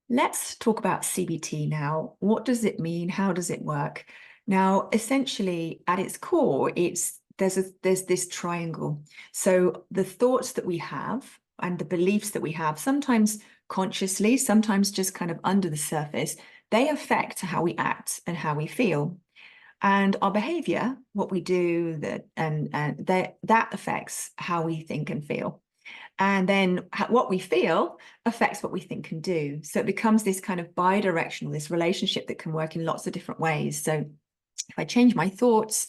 Let's talk about CBT now. What does it mean? How does it work? Now, essentially, at its core, there's this triangle. So the thoughts that we have and the beliefs that we have, sometimes consciously, sometimes just kind of under the surface, they affect how we act and how we feel. And our behavior, what we do, that affects how we think and feel. And then what we feel affects what we think and do. So it becomes this kind of bi-directional, this relationship that can work in lots of different ways. So if I change my thoughts,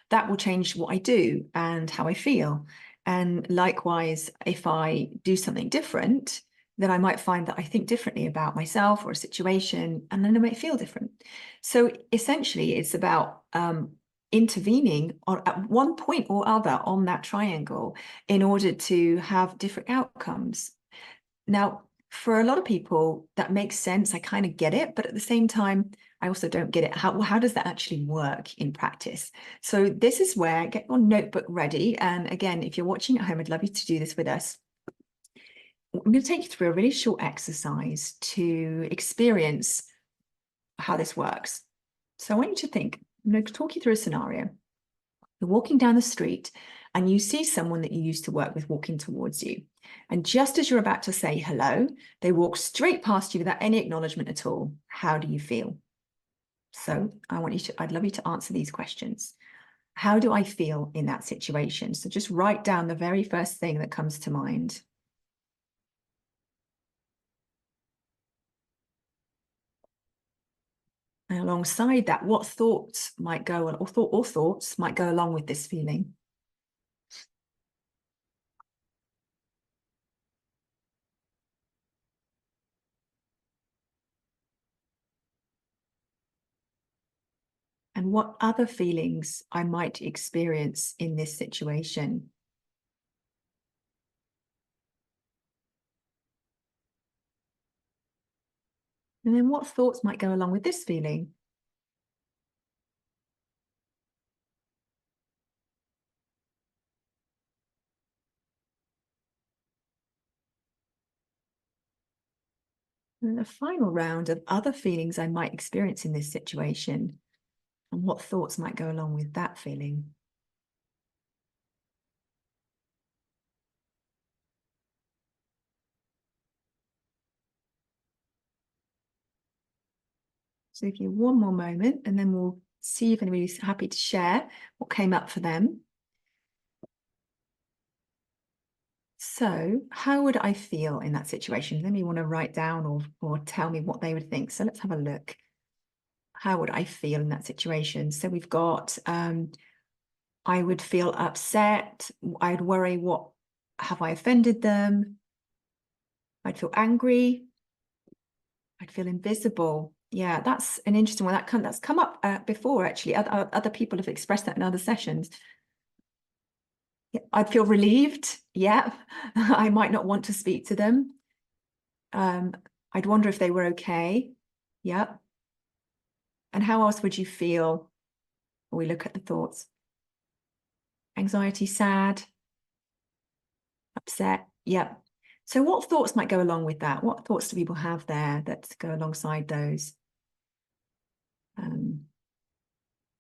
that will change what I do and how I feel. And likewise, if I do something different, then I might find that I think differently about myself or a situation, and then I might feel different. So essentially, it's about intervening at one point or other on that triangle in order to have different outcomes. Now, for a lot of people, that makes sense. I kind of get it, but at the same time, I also don't get it. How does that actually work in practice? So this is where get your notebook ready. And again, if you're watching at home, I'd love you to do this with us. I'm going to take you through a really short exercise to experience how this works. So I want you to think, I'm going to talk you through a scenario. You're walking down the street and you see someone that you used to work with walking towards you. And just as you're about to say hello, they walk straight past you without any acknowledgement at all. How do you feel? So I'd love you to answer these questions. How do I feel in that situation? So just write down the very first thing that comes to mind. And alongside that, what thoughts might go or thoughts might go along with this feeling? And what other feelings I might experience in this situation? And then what thoughts might go along with this feeling? And the final round of other feelings I might experience in this situation, and what thoughts might go along with that feeling. So if you one more moment, and then we'll see if anybody's happy to share what came up for them. So how would I feel in that situation? Then you want to write down or tell me what they would think. So let's have a look. How would I feel in that situation? So we've got, I would feel upset. I'd worry, have I offended them? I'd feel angry. I'd feel invisible. Yeah, that's an interesting one. That's come up before, actually. Other people have expressed that in other sessions. I'd feel relieved. Yeah, I might not want to speak to them. I'd wonder if they were okay. Yeah. And how else would you feel when we look at the thoughts? Anxiety, sad, upset. Yeah. So what thoughts might go along with that? What thoughts do people have there that go alongside those?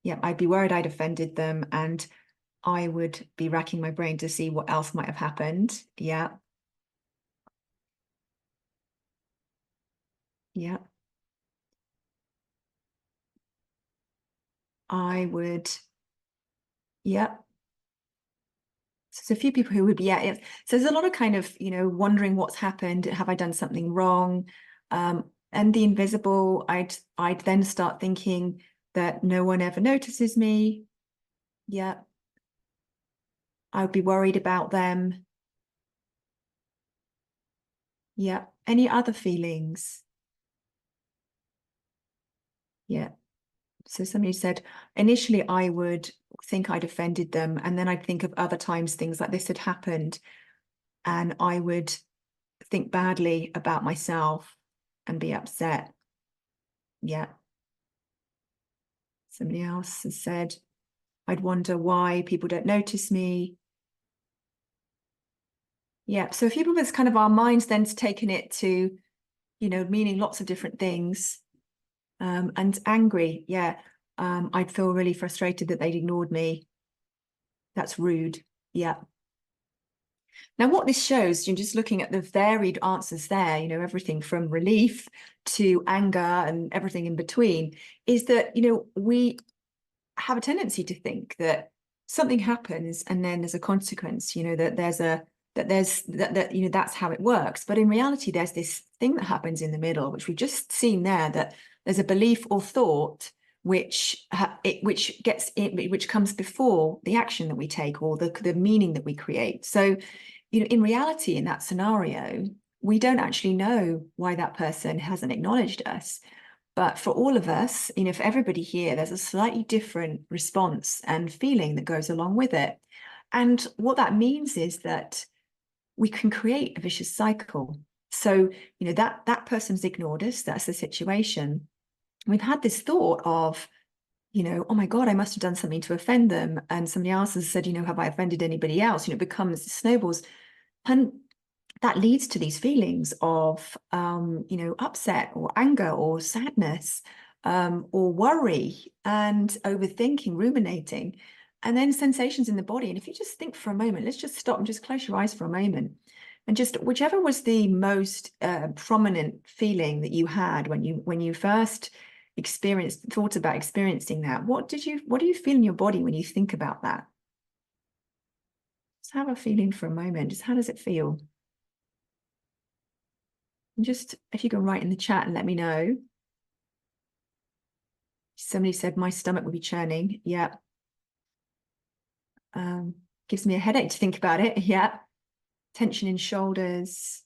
Yeah, I'd be worried I'd offended them, and I would be racking my brain to see what else might have happened. Yeah. Yeah. I would, yeah. So there's a few people who would be, yeah. So there's a lot of kind of, wondering what's happened. Have I done something wrong? And the invisible, I'd then start thinking that no one ever notices me. Yeah. I would be worried about them. Yeah. Any other feelings? Yeah. So somebody said, initially I would think I'd offended them, and then I'd think of other times things like this had happened, and I would think badly about myself and be upset. Yeah. Somebody else has said, I'd wonder why people don't notice me. Yeah. So a few people, it's kind of our minds then's taken it to, meaning lots of different things. And angry, yeah. I'd feel really frustrated that they'd ignored me. That's rude. Yeah. Now, what this shows, you're just looking at the varied answers there, everything from relief to anger and everything in between, is that, we have a tendency to think that something happens and then there's a consequence, that that's how it works. But in reality, there's this thing that happens in the middle, which we've just seen there, that there's a belief or thought which comes before the action that we take or the meaning that we create. So, in reality, in that scenario, we don't actually know why that person hasn't acknowledged us. But for all of us, for everybody here, there's a slightly different response and feeling that goes along with it. And what that means is that we can create a vicious cycle. So, that person's ignored us, that's the situation. We've had this thought of, oh my God, I must have done something to offend them. And somebody else has said, have I offended anybody else? It becomes, snowballs. And that leads to these feelings of, upset or anger or sadness, or worry and overthinking, ruminating, and then sensations in the body. And if you just think for a moment, let's just stop and just close your eyes for a moment. And just whichever was the most prominent feeling that you had when you first thought about experiencing that, what do you feel in your body when you think about that? Just have a feeling for a moment. Just how does it feel? And just if you can write in the chat and let me know. Somebody said my stomach would be churning. Yeah. Gives me a headache to think about it. Yeah. Tension in shoulders.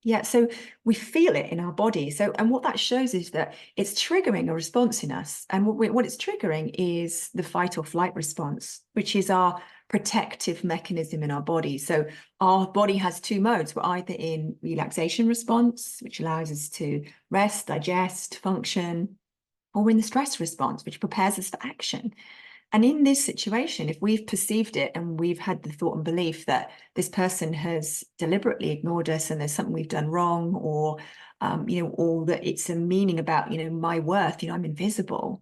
Yeah, so we feel it in our body. So, and what that shows is that it's triggering a response in us. And what it's triggering is the fight or flight response, which is our protective mechanism in our body. So our body has two modes. We're either in relaxation response, which allows us to rest, digest, function, or we're in the stress response, which prepares us for action. And in this situation, if we've perceived it and we've had the thought and belief that this person has deliberately ignored us and there's something we've done wrong, or, or that it's a meaning about, my worth, I'm invisible.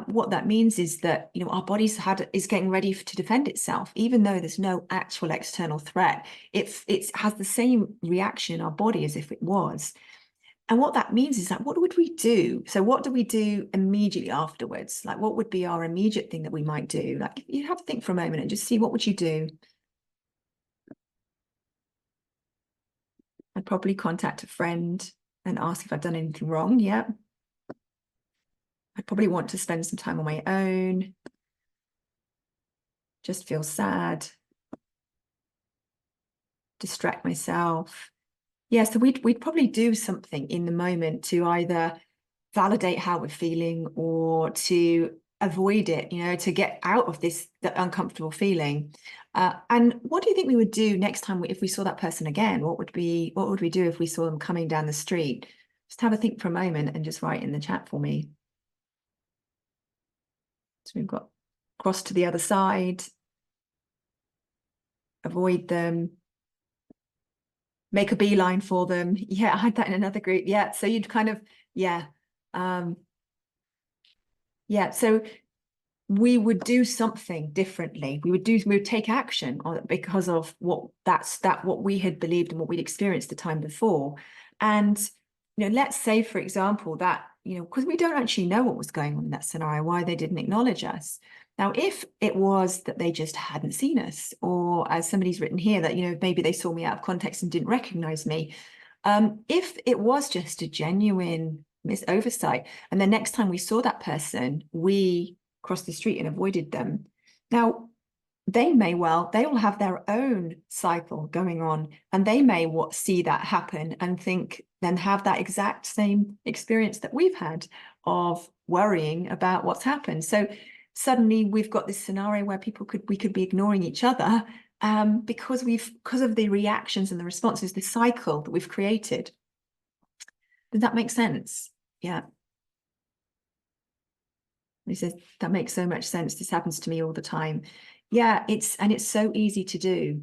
What that means is that, our body's is getting ready to defend itself, even though there's no actual external threat. It has the same reaction in our body as if it was. And what that means is that what would we do? So what do we do immediately afterwards? Like, what would be our immediate thing that we might do? Like, you have to think for a moment and just see, what would you do? I'd probably contact a friend and ask if I've done anything wrong. Yeah. I'd probably want to spend some time on my own. Just feel sad. Distract myself. Yeah, so we'd probably do something in the moment to either validate how we're feeling or to avoid it, to get out of that uncomfortable feeling. And what do you think we would do next time if we saw that person again? What would we do if we saw them coming down the street? Just have a think for a moment and just write in the chat for me. So we've got cross to the other side, avoid them, make a beeline for them. Yeah, I had that in another group. Yeah, so you'd kind of, yeah. Yeah, so we would do something differently. We would take action because of what we had believed and what we'd experienced the time before. And, let's say, for example, that, because we don't actually know what was going on in that scenario, why they didn't acknowledge us. Now, if it was that they just hadn't seen us, or as somebody's written here, that, maybe they saw me out of context and didn't recognize me. If it was just a genuine oversight, and the next time we saw that person, we crossed the street and avoided them. Now, they will have their own cycle going on, and they may see that happen and then have that exact same experience that we've had of worrying about what's happened. So suddenly we've got this scenario where we could be ignoring each other because of the reactions and the responses, the cycle that we've created. Does that make sense? Yeah. He says, that makes so much sense. This happens to me all the time. Yeah, it's so easy to do.